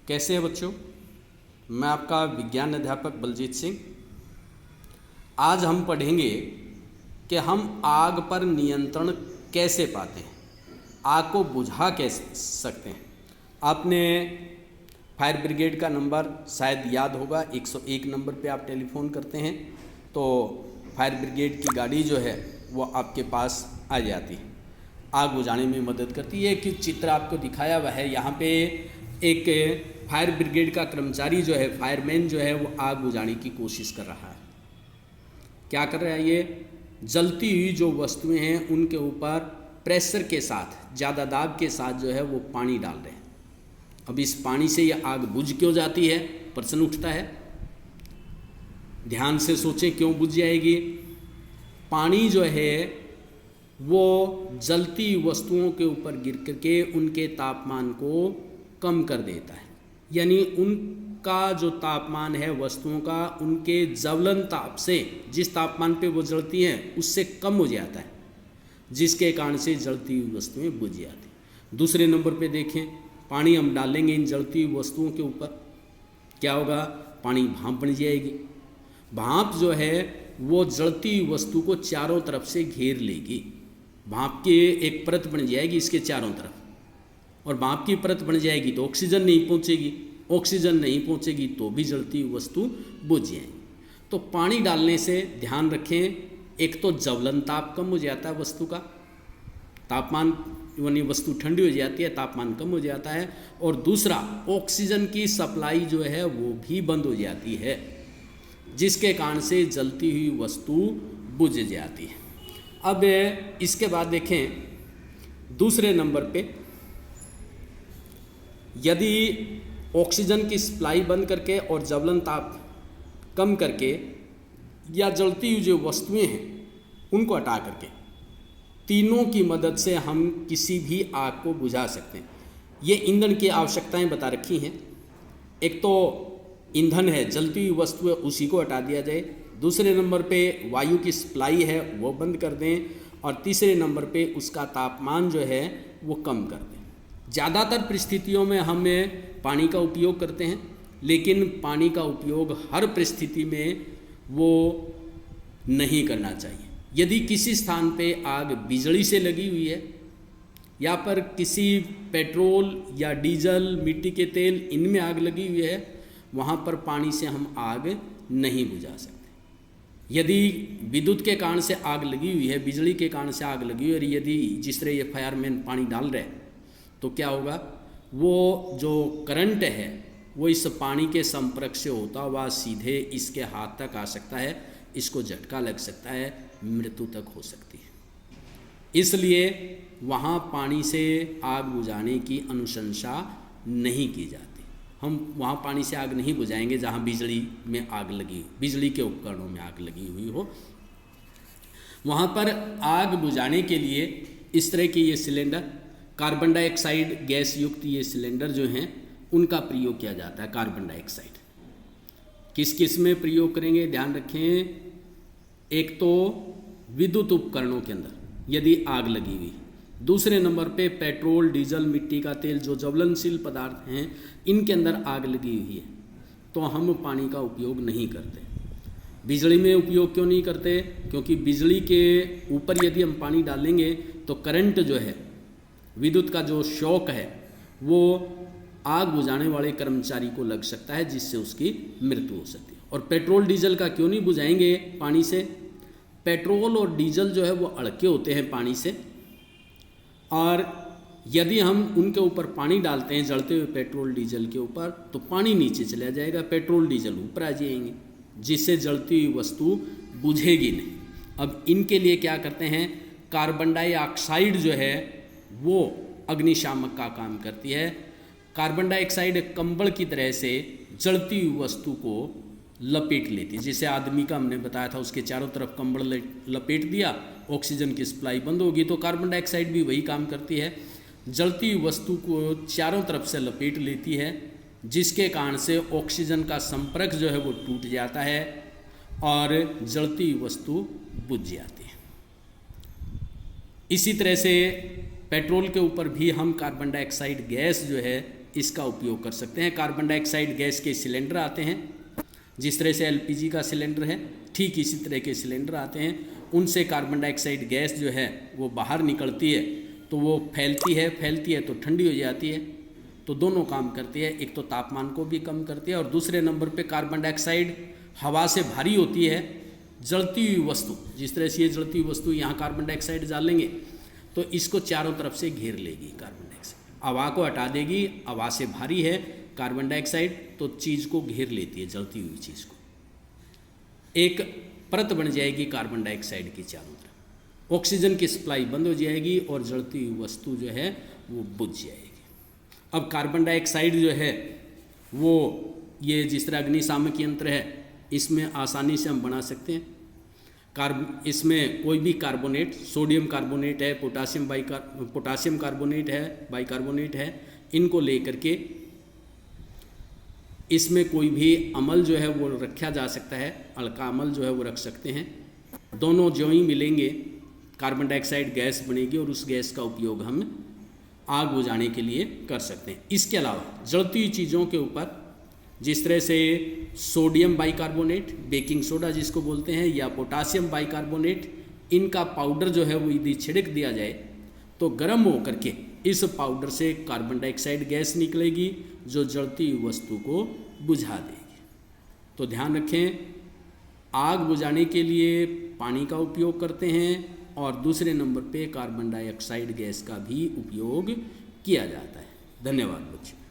कैसे हैं बच्चों। मैं आपका विज्ञान अध्यापक बलजीत सिंह। आज हम पढ़ेंगे कि हम आग पर नियंत्रण कैसे पाते हैं, आग को बुझा कैसे सकते हैं। आपने फायर ब्रिगेड का नंबर शायद याद होगा, 101 नंबर पे आप टेलीफोन करते हैं तो फायर ब्रिगेड की गाड़ी जो है वो आपके पास आ जाती है, आग बुझाने में मदद करती है। कि चित्र आपको दिखाया हुआ है, यहाँ पे एक फायर ब्रिगेड का कर्मचारी जो है, फायरमैन जो है, वो आग बुझाने की कोशिश कर रहा है। क्या कर रहा है? ये जलती हुई जो वस्तुएं हैं उनके ऊपर प्रेशर के साथ, ज़्यादा दाब के साथ जो है वो पानी डाल रहे हैं। अब इस पानी से ये आग बुझ क्यों जाती है, प्रश्न उठता है। ध्यान से सोचें, क्यों बुझ जाएगी? पानी जो है वो जलती वस्तुओं के ऊपर गिर करके उनके तापमान को कम कर देता है, यानी उनका जो तापमान है वस्तुओं का, उनके ज्वलन ताप से, जिस तापमान पे वो जलती हैं उससे कम हो जाता है, जिसके कारण से जलती हुई वस्तुएं बुझ जाती। दूसरे नंबर पे देखें, पानी हम डालेंगे इन जलती हुई वस्तुओं के ऊपर, क्या होगा? पानी भाप बन जाएगी। भाप जो है वो जलती हुई वस्तु को चारों तरफ से घेर लेगी। भाप की एक परत बन जाएगी इसके चारों तरफ, और भाप की परत बन जाएगी तो ऑक्सीजन नहीं पहुंचेगी, ऑक्सीजन नहीं पहुंचेगी तो भी जलती हुई वस्तु बुझ जाएगी। तो पानी डालने से ध्यान रखें, एक तो ज्वलन ताप कम हो जाता है, वस्तु का तापमान, यानी वस्तु ठंडी हो जाती है, तापमान कम हो जाता है, और दूसरा ऑक्सीजन की सप्लाई जो है वो भी बंद हो जाती है, जिसके कारण से जलती हुई वस्तु बुझ जाती है। अब इसके बाद देखें दूसरे नंबर पे, यदि ऑक्सीजन की सप्लाई बंद करके और ज्वलन ताप कम करके, या जलती हुई जो वस्तुएं हैं उनको हटा करके, तीनों की मदद से हम किसी भी आग को बुझा सकते हैं। ये ईंधन की आवश्यकताएं बता रखी हैं। एक तो ईंधन है, जलती हुई वस्तु है, उसी को हटा दिया जाए। दूसरे नंबर पे वायु की सप्लाई है वो बंद कर दें, और तीसरे नंबर पे उसका तापमान जो है वो कम कर दें। ज़्यादातर परिस्थितियों में हम पानी का उपयोग करते हैं, लेकिन पानी का उपयोग हर परिस्थिति में वो नहीं करना चाहिए। यदि किसी स्थान पे आग बिजली से लगी हुई है, या पर किसी पेट्रोल या डीजल, मिट्टी के तेल, इनमें आग लगी हुई है, वहाँ पर पानी से हम आग नहीं बुझा सकते। यदि विद्युत के कारण से आग लगी हुई है, बिजली के कारण से आग लगी हुई है, और यदि जिस तरह ये फायरमैन पानी डाल रहे हैं, तो क्या होगा? वो जो करंट है वो इस पानी के संपर्क से होता हुआ सीधे इसके हाथ तक आ सकता है, इसको झटका लग सकता है, मृत्यु तक हो सकती है। इसलिए वहाँ पानी से आग बुझाने की अनुशंसा नहीं की जाती। हम वहाँ पानी से आग नहीं बुझाएंगे जहाँ बिजली में आग लगी, बिजली के उपकरणों में आग लगी हुई हो। वहाँ पर आग बुझाने के लिए इस तरह के ये सिलेंडर, कार्बन डाइऑक्साइड गैस युक्त ये सिलेंडर जो हैं उनका प्रयोग किया जाता है। कार्बन डाइऑक्साइड किस किस में प्रयोग करेंगे, ध्यान रखें। एक तो विद्युत उपकरणों के अंदर यदि आग लगी हुई, दूसरे नंबर पे पेट्रोल, डीजल, मिट्टी का तेल, जो ज्वलनशील पदार्थ हैं, इनके अंदर आग लगी हुई है तो हम पानी का उपयोग नहीं करते। बिजली में उपयोग क्यों नहीं करते? क्योंकि बिजली के ऊपर यदि हम पानी डालेंगे तो करंट जो है, विद्युत का जो शॉक है, वो आग बुझाने वाले कर्मचारी को लग सकता है, जिससे उसकी मृत्यु हो सकती है। और पेट्रोल डीजल का क्यों नहीं बुझाएंगे पानी से? पेट्रोल और डीजल जो है वो अड़के होते हैं पानी से, और यदि हम उनके ऊपर पानी डालते हैं, जलते हुए पेट्रोल डीजल के ऊपर, तो पानी नीचे चला जाएगा, पेट्रोल डीजल ऊपर आ जाएंगे, जिससे जलती हुई वस्तु बुझेगी नहीं। अब इनके लिए क्या करते हैं? कार्बन डाइऑक्साइड जो है वो अग्निशामक का काम करती है। कार्बन डाइऑक्साइड कंबल की तरह से जलती हुई वस्तु को लपेट लेती है। जैसे आदमी का हमने बताया था, उसके चारों तरफ कंबल लपेट दिया, ऑक्सीजन की सप्लाई बंद होगी, तो कार्बन डाइऑक्साइड भी वही काम करती है, जलती हुई वस्तु को चारों तरफ से लपेट लेती है, जिसके कारण से ऑक्सीजन का संपर्क जो है वो टूट जाता है और जलती हुई वस्तु बुझ जाती है। इसी तरह से पेट्रोल के ऊपर भी हम कार्बन डाइऑक्साइड गैस जो है इसका उपयोग कर सकते हैं। कार्बन डाइऑक्साइड गैस के सिलेंडर आते हैं, जिस तरह से एलपीजी का सिलेंडर है ठीक इसी तरह के सिलेंडर आते हैं। उनसे कार्बन डाइऑक्साइड गैस जो है वो बाहर निकलती है, तो वो फैलती है तो ठंडी हो जाती है, तो दोनों काम करती है। एक तो तापमान को भी कम करती है और दूसरे नंबर पे कार्बन डाइऑक्साइड हवा से भारी होती है। जलती हुई वस्तु, जिस तरह से ये जलती हुई वस्तु यहाँ कार्बन डाइऑक्साइड डालेंगे तो इसको चारों तरफ से घेर लेगी कार्बन डाइऑक्साइड, हवा को हटा देगी। हवा से भारी है कार्बन डाइऑक्साइड तो चीज़ को घेर लेती है, जलती हुई चीज़ को। एक परत बन जाएगी कार्बन डाइऑक्साइड की चारों तरफ, ऑक्सीजन की सप्लाई बंद हो जाएगी और जलती हुई वस्तु जो है वो बुझ जाएगी। अब कार्बन डाइऑक्साइड जो है वो ये जिस तरह अग्निशामक यंत्र है इसमें आसानी से हम बना सकते हैं। इसमें कोई भी कार्बोनेट, सोडियम कार्बोनेट है, पोटासियम कार्बोनेट है, बाइकार्बोनेट है, इनको लेकर के इसमें कोई भी अम्ल जो है वो रखा जा सकता है, हल्का अम्ल जो है वो रख सकते हैं। दोनों जो ही मिलेंगे कार्बन डाइऑक्साइड गैस बनेगी और उस गैस का उपयोग हम आग बुझाने के लिए कर सकते हैं। इसके अलावा जलती हुई चीज़ों के ऊपर जिस तरह से सोडियम बाइकार्बोनेट, बेकिंग सोडा जिसको बोलते हैं, या पोटासियम बाइकार्बोनेट, इनका पाउडर जो है वो यदि छिड़क दिया जाए तो गर्म होकर के इस पाउडर से कार्बन डाइऑक्साइड गैस निकलेगी जो जलती हुई वस्तु को बुझा देगी। तो ध्यान रखें, आग बुझाने के लिए पानी का उपयोग करते हैं और दूसरे नंबर पे कार्बन डाइऑक्साइड गैस का भी उपयोग किया जाता है। धन्यवाद बच्चों।